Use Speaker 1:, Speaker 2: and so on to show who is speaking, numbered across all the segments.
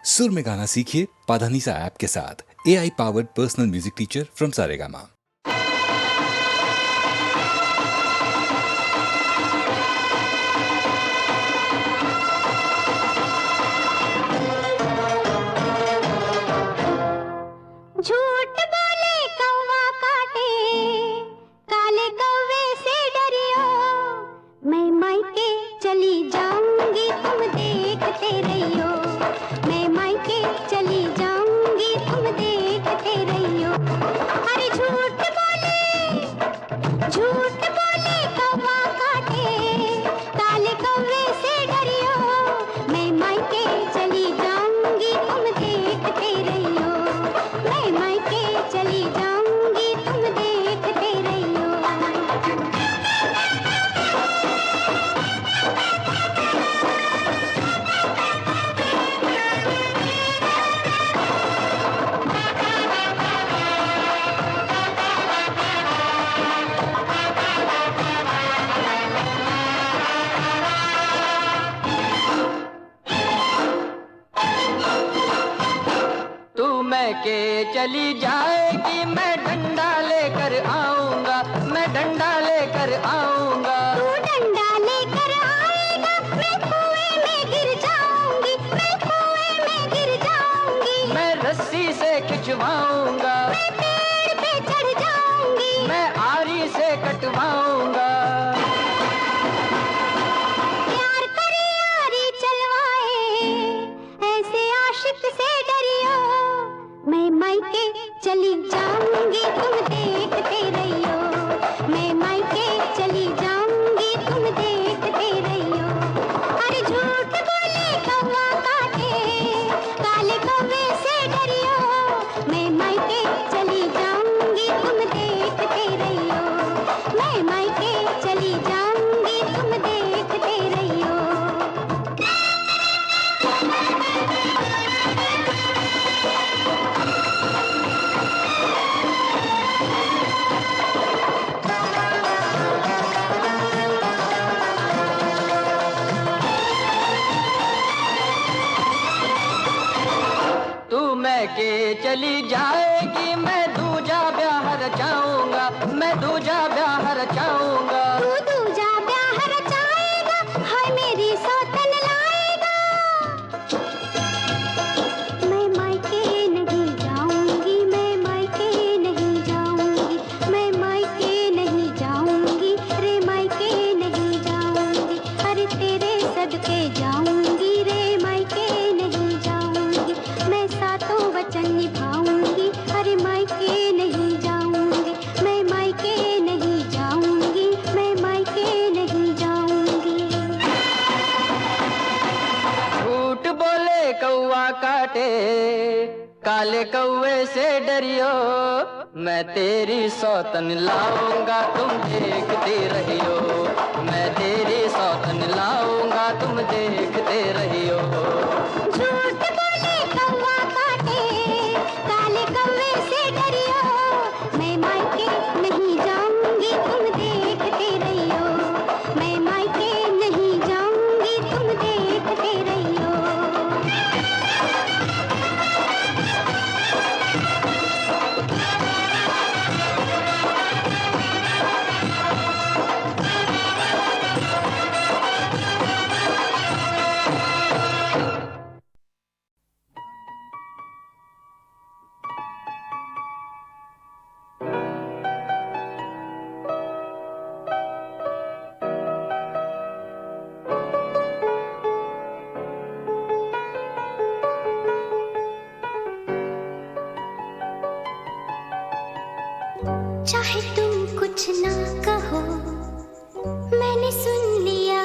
Speaker 1: सुर में गाना सीखिए पाधानीसा ऐप के साथ। AI powered personal music teacher from Saregama.
Speaker 2: झूठ बोले कौवा काटे, काले कौवे से डरियो। मैं मायके चली जाऊंगी तुम देखते रहियो। मैं मायके चली जाऊंगी तुम देखते रहियो। अरे झूठ बोले कौवा काटे, काले कौवे से डरियो। मैं मायके चली जाऊंगी तुम देखते रहियो। मैं मायके चली जाऊंगी तुम देखते रहियो।
Speaker 3: तू मैके चली जाएगी, मैं डंडा लेकर आऊंगा, मैं डंडा लेकर आऊंगा।
Speaker 2: तू डंडा लेकर आएगा, मैं कुएं में गिर जाऊंगी, मैं कुएं में गिर जाऊंगी।
Speaker 3: मैं रस्सी से खिंचवाऊंगा,
Speaker 2: मैं पेड़ पे चढ़ जाऊंगी।
Speaker 3: मैं आरी से कटवाऊंगा।
Speaker 2: प्यार करे यारी चलवाए, ऐसे आशिक से डरियो। मैं मायके चली जाऊंगी तुम देखते रहियो। मैं मायके चली जाऊंगी तुम देखते रहियो। अरे झूठ बोले कौवा काटे, काले कौवे से डरियो। मैं मायके चली जाऊंगी तुम देखते रहियो। मैं मायके चली जाऊंगी तुम देखते रहियो।
Speaker 3: तू मैके चली जाएगी, मैं दूजा ब्याह रचाऊंगा, मैं दूजा ब्याह रचाऊंगा।
Speaker 2: तू दूजा ब्याह रचाएगा, हाय मेरी सौतन लाएगा। मैं मायके नहीं जाऊंगी, मैं मायके नहीं जाऊंगी, मैं मायके नहीं जाऊंगी, रे मायके नहीं जाऊंगी। अरे तेरे सदके जाऊंगी, रे मायके नहीं जाऊंगी। मैं सातों वचन निभाऊंगी, अरे मायके नहीं जाऊंगी। मैं मायके नहीं जाऊंगी, मैं मायके नहीं जाऊंगी।
Speaker 3: झूठ बोले कौवा काटे, काले कौवे से डरियो। मैं तेरी सौतन लाऊंगा, तुम देखते रहियो। मैं तेरी सौतन लाऊंगा, तुम देखते रहियो।
Speaker 2: झूठ बोले कौवा काटे, काले कौवे से डरियो। मैं मायके नहीं जाऊंगी, तुम देखते रहियो। मैं मायके नहीं जाऊंगी, तुम देखते रहियो। चाहे तुम कुछ ना कहो, मैंने सुन लिया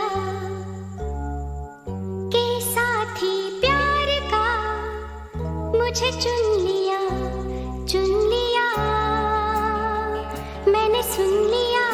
Speaker 2: के साथी प्यार का मुझे चुन लिया, मैंने सुन लिया।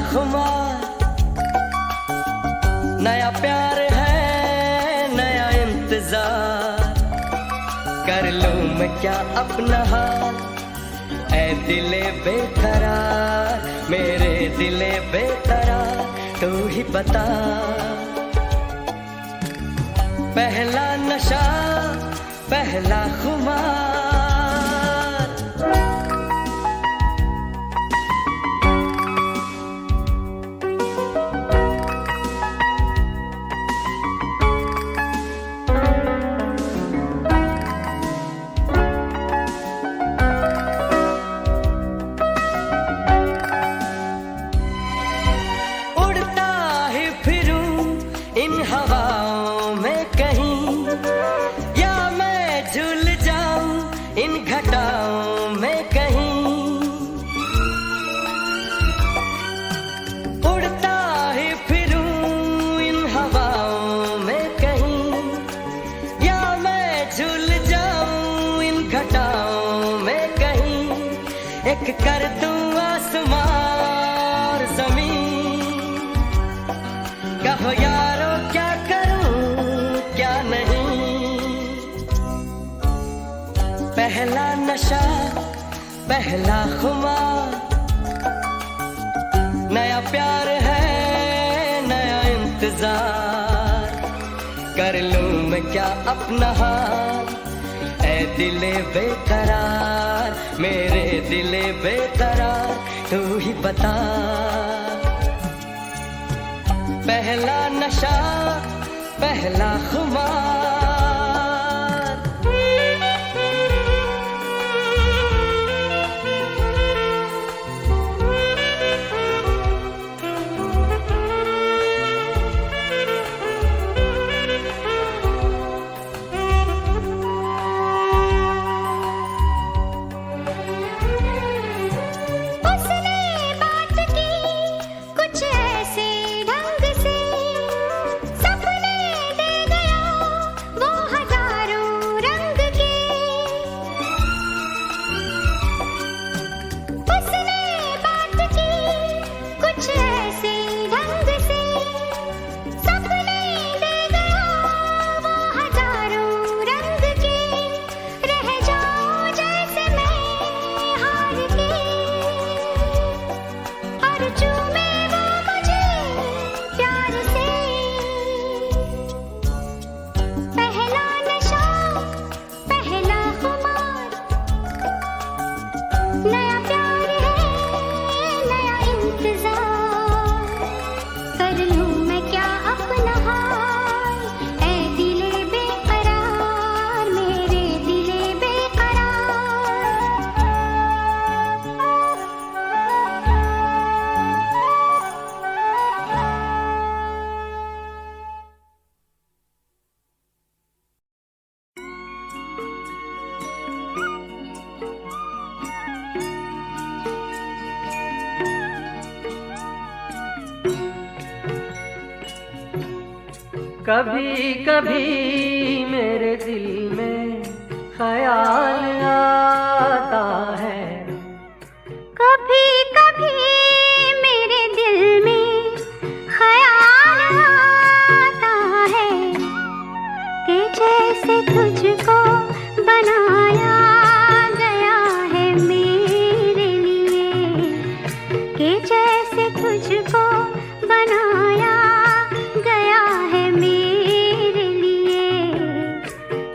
Speaker 3: खुमार, नया प्यार है नया इंतजार, कर लूं मैं क्या अपना हाल, ऐ दिले बेकरार, मेरे दिले बेकरार, तू ही बता। पहला नशा पहला खुमार, उड़ता ही फिरूं इन हवाओं में कहीं, या मैं झूल जाऊं इन घटाओं में कहीं। उड़ता ही फिरूं इन हवाओं में कहीं, या मैं झूल जाऊं इन घटाओं में कहीं। एक कर दूं आसमां और जमीन, कहो यारो क्या करूं क्या नहीं। पहला नशा पहला खुमार, नया प्यार है नया इंतजार, कर लूं मैं क्या अपना हाल, ऐ दिले बेकरार, मेरे दिले बेकरार, तू ही बता। पहला नशा पहला खुमार,
Speaker 2: उसने बात की कुछ ऐसे ढंग से, सपने दे गया वो हजारों रंग के। उसने बात की कुछ ऐसे ढंग से, सपने दे गया वो हजारों रंग के। रह जाऊं जैसे मैं हार के, और चूमे वो मुझे प्यार से। पहला नशा पहला खुमार, नया प्यार है नया इंतजार, कर लूं मैं क्या अपना हाल, ऐ दिले बेकरार, मेरे दिले
Speaker 3: कभी कभी मेरे दिल में ख्याल आता है,
Speaker 2: कभी कभी मेरे दिल में ख्याल आता है, कि जैसे तुझको बनाया गया है मेरे लिए, कि जैसे तुझको बनाया गया है मेरे लिए।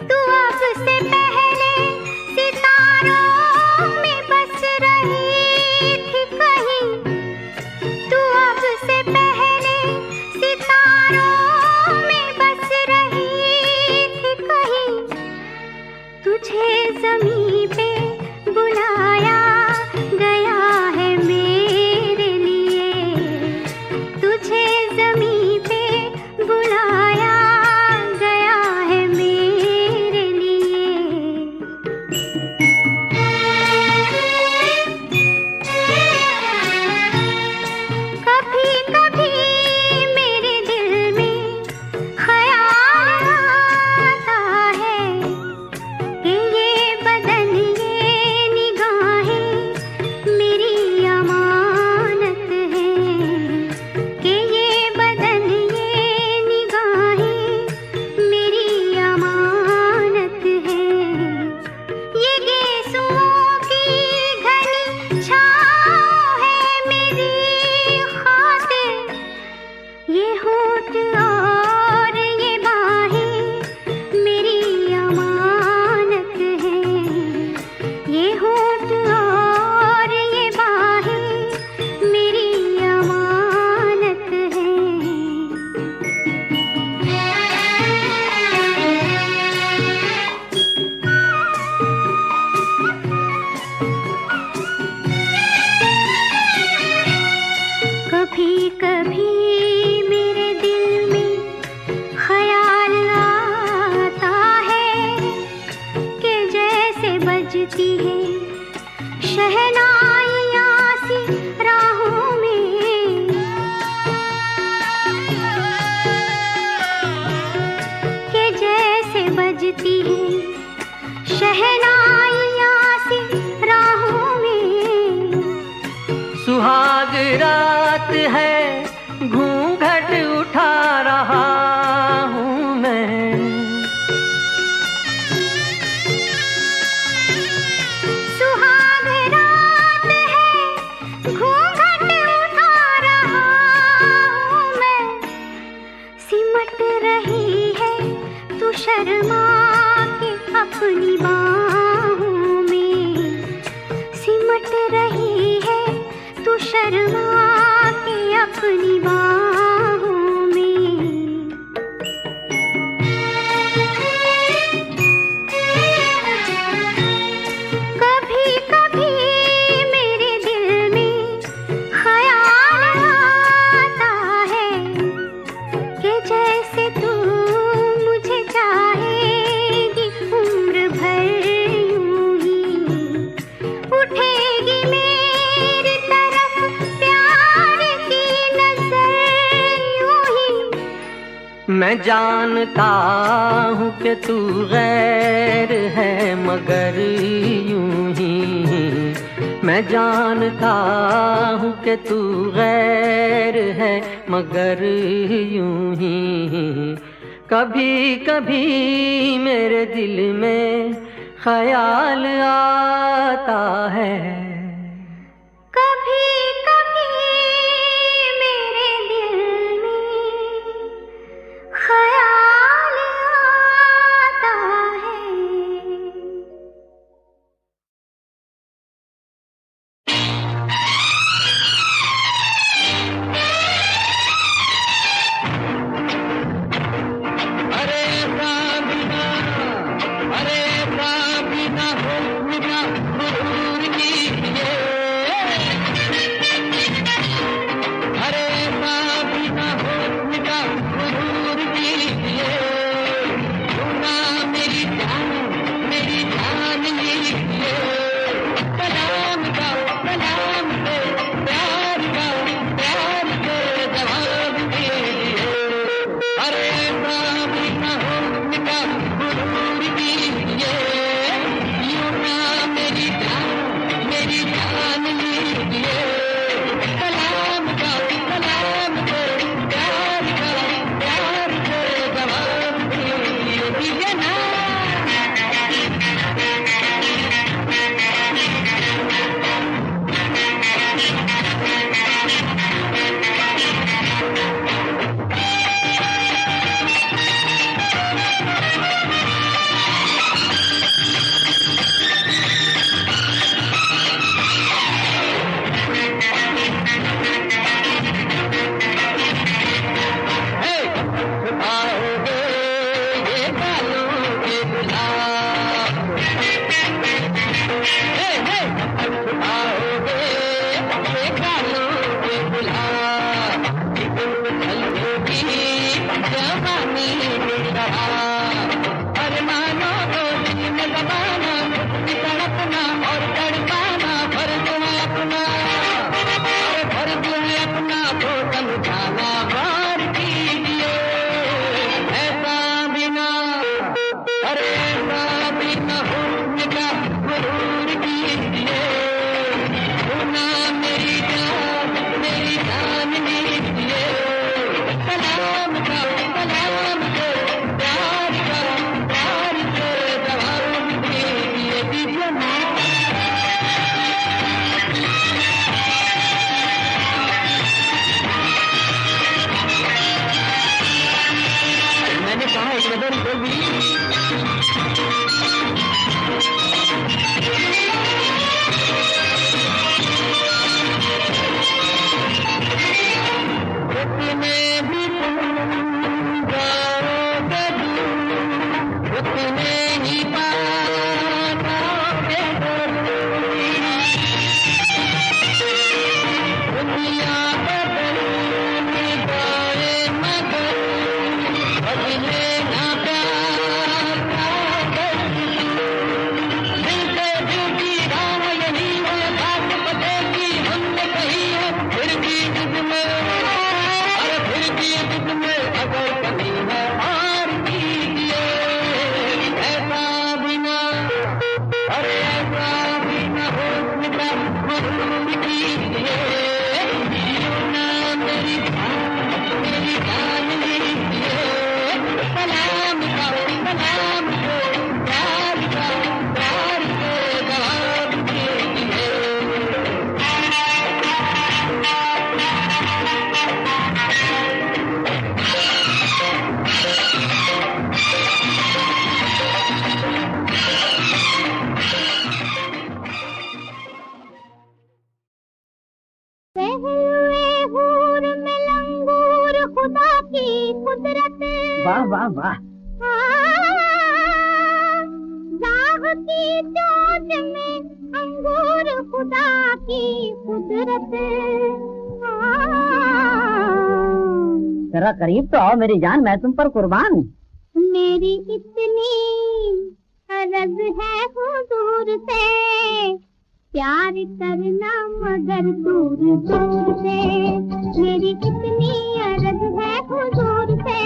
Speaker 2: तू अब से पहले सितारों में बस रही थी कहीं, तू अब से पहले सितारों में बस रही थी कहीं। तुझे ज़मीं पे बुलाया गया है मेरे लिए, तुझे ज़मीं पे बुलाया गया है मेरे लिए। कभी कभी मेरे दिल में ख्याल आता है, कि ये बदन ये निगाहें मेरी अमानत है, बजती है शहनाइयाँ सी राहों में, के जैसे बजती है शहनाइयाँ सी राहों में।
Speaker 3: सुहाग रात है घूंघट उठा रहा हूँ मैं,
Speaker 2: सुहाग रात है घूंघट उठा रहा हूँ मैं। सिमट रही है तू शर्मा के अपनी बाहों में, सिमट रही है तू शर्मा के अपनी बाहों में। कभी कभी मेरे दिल में ख्याल आता है कि जैसे तू मुझे चाहेगी उम्र भर यूं ही, उठेगी मेरी तरफ प्यार की नजर यूं ही।
Speaker 3: मैं जानता हूँ कि तू गैर है मगर यूं ही, मैं जानता हूँ कि तू गैर है मगर यूं ही। कभी कभी मेरे दिल में ख्याल आता है,
Speaker 2: कभी कभी मेरे दिल में ख्याल आता है।
Speaker 3: अरे राबिना, अरे राबिना हो मेरा गुरूर कीजिए, अरे राबिना हो मेरा गुरूर कीजिए, सुना मेरी जान लीजिए, कलाम का प्यार का जवाब दीजिए। अरे राबिना हो मेरा गुरूर कीजिए, यूं ना मेरी जान लीजिए, कलाम का प्यार के जवाब दीजिए ना।
Speaker 4: वाह वाह वाह।
Speaker 2: राह की चोट में अंगूर खुदा की कुदरत।
Speaker 4: जरा करीब तो आओ मेरी जान, मैं तुम पर कुर्बान।
Speaker 2: मेरी इतनी अर्ज है हुजूर से, प्यार करना मगर दूर दूर से। मेरी इतनी अर्ज है हुजूर से,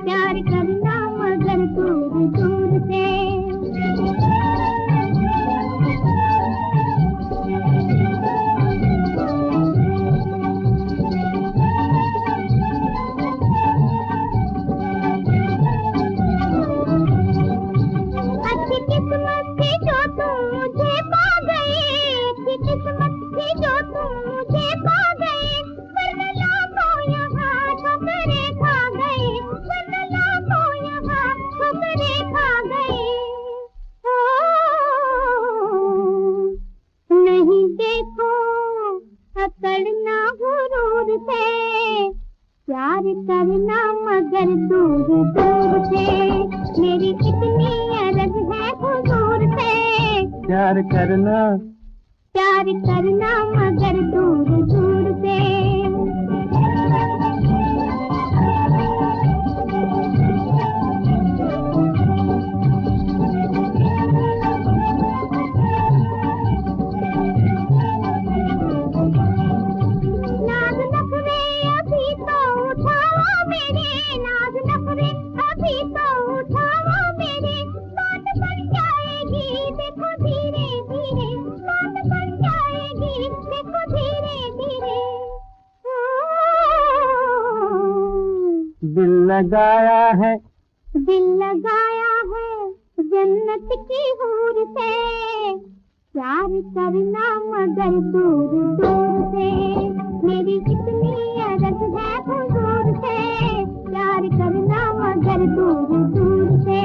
Speaker 2: प्यार करना मगर दूर दूर से। अच्छी किस्मत थी जो तुम मुझे पा गए, अच्छी किस्मत थी जो तुम मुझे पा गए, वरना लाखों यहाँ ठोकरें खा गए, वरना लाखों यहाँ ठोकरें खा गए। ओ, नहीं देखो अकड़ना गुरूर से, प्यार करना मगर दूर दूर से। मेरी कितनी अर्ज है हुजूर से,
Speaker 4: प्यार करना
Speaker 2: मगर दूर दूर से। नाज नखरे अभी तो उठाओ मेरे, नाज नखरे अभी तो उठाओ मेरे, बात बन जाएगी देखो धीरे धीरे, बात बन जाएगी देखो धीरे धीरे।
Speaker 4: दिल लगाया है
Speaker 2: जन्नत की हूर से, प्यार करना मगर दूर दूर से। मेरी कितनी अर्ज है हुजूर से, प्यार करना मगर दूर दूर से।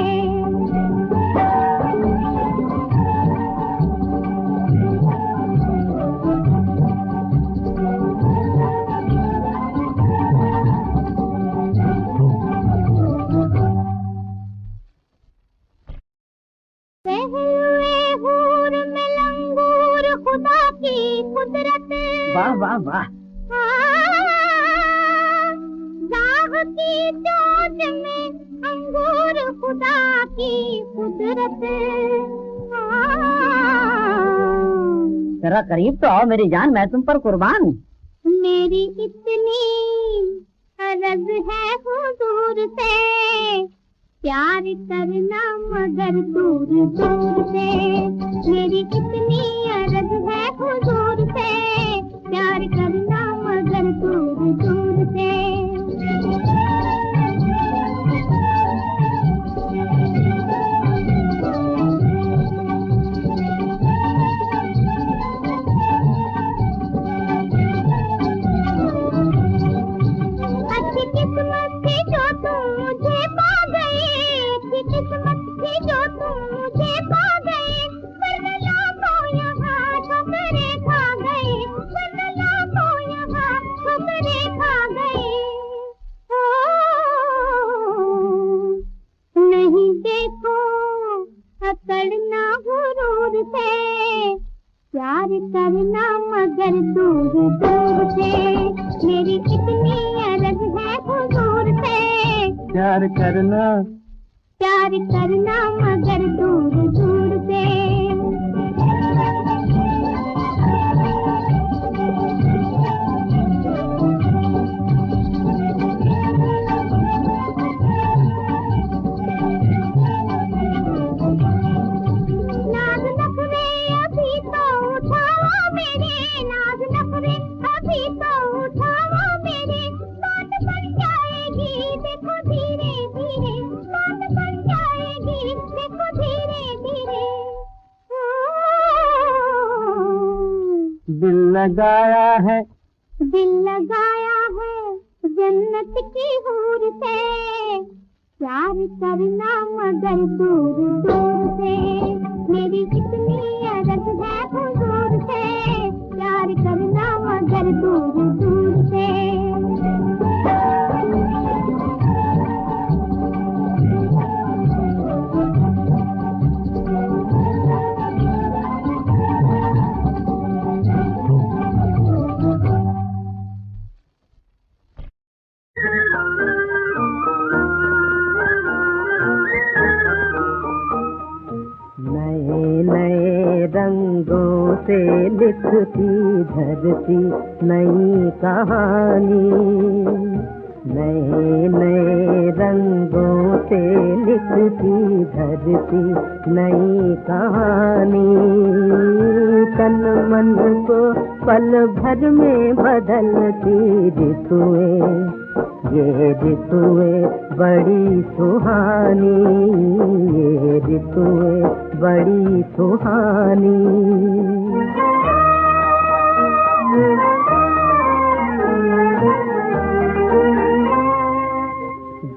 Speaker 2: पहलुए हूर में लंगूर खुदा की कुदरत।
Speaker 4: वाह वाह वाह।
Speaker 2: राह की चोट में अंगूर खुदा की कुदरत।
Speaker 4: जरा करीब तो आओ मेरी जान, मैं तुम पर कुर्बान।
Speaker 2: मेरी इतनी अर्ज है हुजूर से, प्यार करना मगर दूर दूर से। मेरी इतनी अर्ज है हुजूर से, प्यार करना मगर दूर दूर से। अच्छी किस्मत थी जो तुम मुझे पा गए, अच्छी किस्मत थी जो तुम मुझे पा गए, वरना लाखों यहाँ ठोकरें खा गए, वरना लाखों यहाँ ठोकरें खा गए। ओ, नहीं देखो अकड़ना गुरूर से, प्यार करना मगर दूर दूर से। मेरी कितनी अर्ज है हुजूर से,
Speaker 4: प्यार करना
Speaker 2: मगर दूर दूर से। नाज नखरे अभी तो उठाओ मेरे, नाज नखरे अभी तो उठाओ मेरे, बात बन जाएगी देखो धीरे धीरे, बात बन जाएगी देखो धीरे धीरे।
Speaker 4: दिल लगाया है
Speaker 2: जन्नत की हूर से, प्यार करना मगर दूर दूर से। मेरी कितनी अर्ज है हुजूर से, प्यार करना मगर दूर दूर से।
Speaker 4: नए नए रंगों से लिखती धरती नई कहानी, नए नए रंगों से लिखती धरती नई कहानी। तन मन को पल भर में बदलती ऋतुएं, ये ऋतुएं बड़ी सुहानी, ये ऋतुएं बड़ी सुहानी।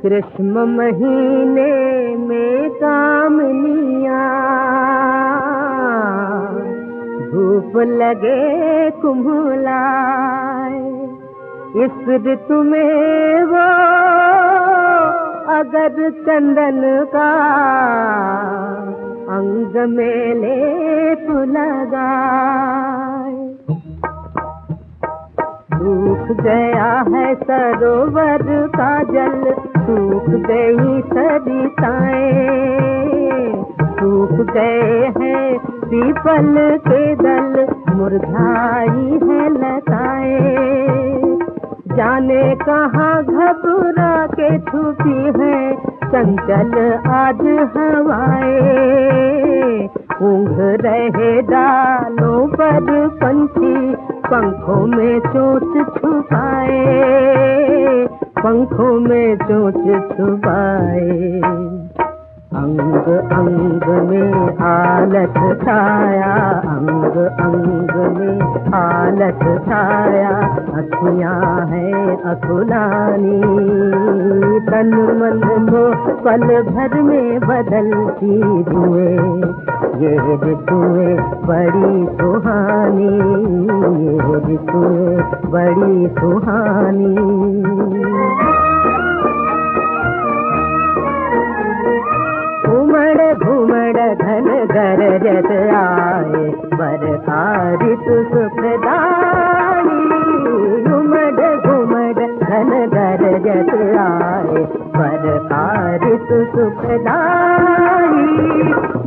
Speaker 4: ग्रीष्म महीने में कामनियाँ, धूप लगे कुम्हलाए, इस ऋतु में वो अगर चंदन का अंग में लेप लगाए। सूख गया है सरोवर का जल, सूख गई सरिताएं, सूख गए हैं पीपल के दल, मुरझाई है लताएं। जाने कहाँ घबरा के छुपी है चंचल आज हवाएं, ऊँघ रहे डालों पर पंछी, पंखों में चोंच छुपाए, पंखों में चोंच छुपाए। अंग अंग में आलस छाया, अंग अंग में आलस छाया, अखियाँ है अकुलानी। तन मन को पल भर में बदलती ऋतुएं, ये ऋतुएं बड़ी सुहानी, ये ऋतुएं बड़ी सुहानी। उमड़ घुमड़ घन गरजत आए, बरखा ऋतु सुखदाई। उमड़ घुमड़ घन गरजत आए, बरखा ऋतु सुखदाई।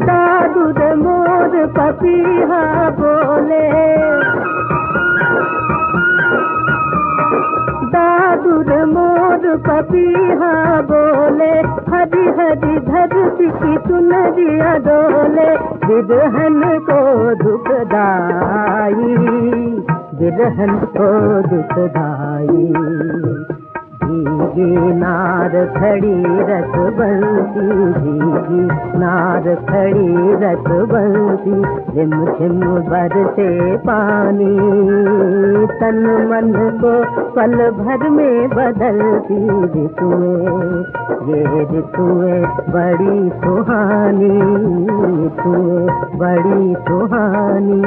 Speaker 4: दादुर मोर पपीहा बोले, दादुर मोर पपीहा बोले, हरी हरी धरती की चुनरिया डोले। बिरहन को दुखदाई, बिरहन को दुखदाई। भीगी नार खड़ी रस बंसी, भीगी नार खड़ी रस बंसी, झिम झिम बरसे पानी। तन मन को पल भर में बदलती ऋतुएं, ये ऋतुएं बड़ी सुहानी, ऋतुएं बड़ी सुहानी।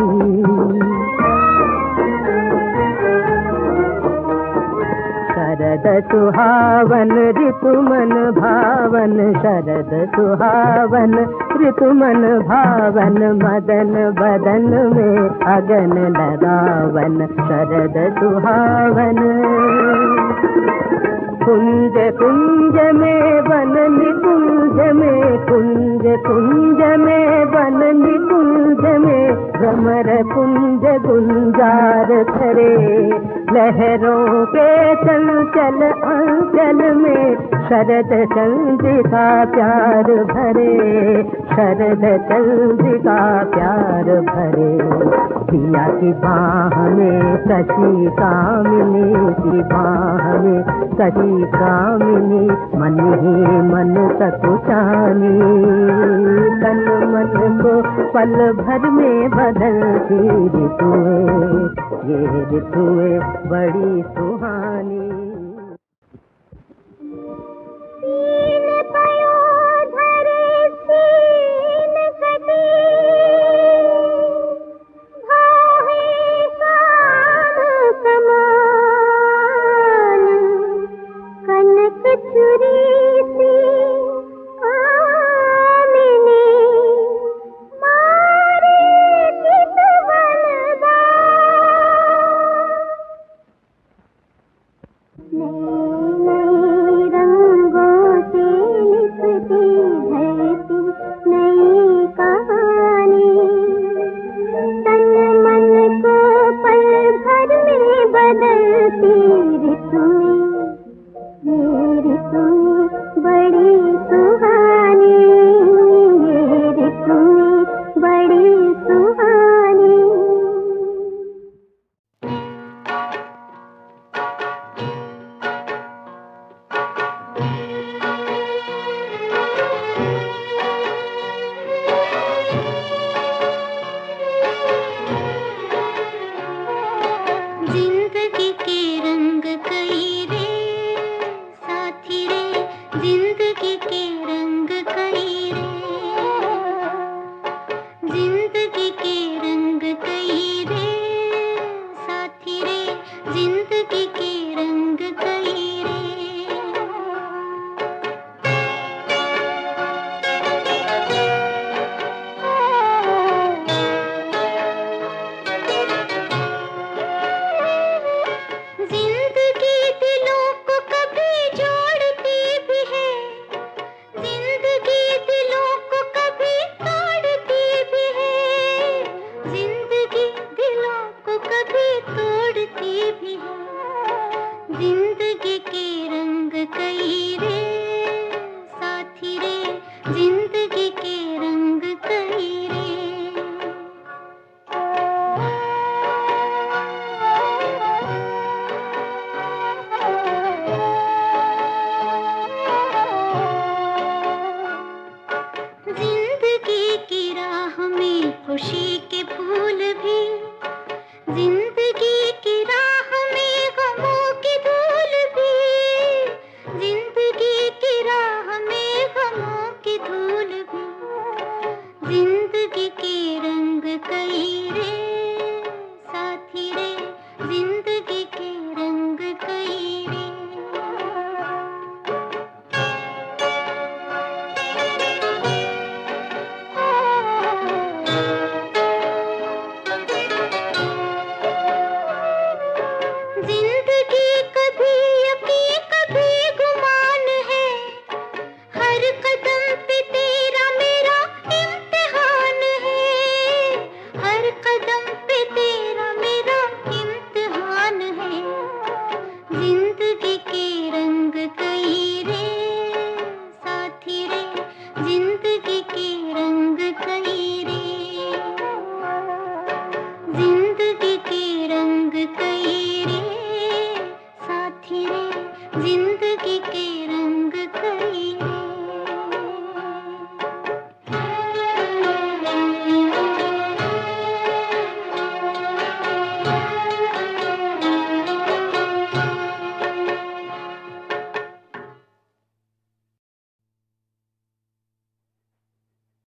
Speaker 4: शरद सुहावन ऋतु मन भावन, शरद सुहावन ऋतु मन भावन, मदन बदन में अगन लगावन। शरद सुहावन कुंज कुंज में वन निकुंज में, कुंज कुंज में वन निकुंज में, भ्रमर कुंज गुंजार करे। लहरों के चंचल अंचल में शरद चंद्रिका प्यार भरे, शरद चंद्रिका प्यार भरे। पिया की बाह में कशी कामिनी, की बाह में कशी कामिनी, मन ही मन सकुचानी। तन मन को पल भर में बदलती ऋतुएं, ये ऋतुएं बड़ी सुहानी।
Speaker 2: के फूल भी जिंदगी की राह में गमों की धूल भी जिंदगी की राह में गमों की धूल भी जिंदगी के रंग कई रे साथी रे जिंदगी के रंग कई रे जिंदगी कभी यकीन कभी गुमान है हर कदम पे तेरा मेरा इम्तिहान है हर कदम पे तेरा मेरा इम्तिहान है जिंदगी के रंग कई रे साथी रे जिंदगी के रंग कई रे जिंदगी के रंग कई रे साथी रे जिंदगी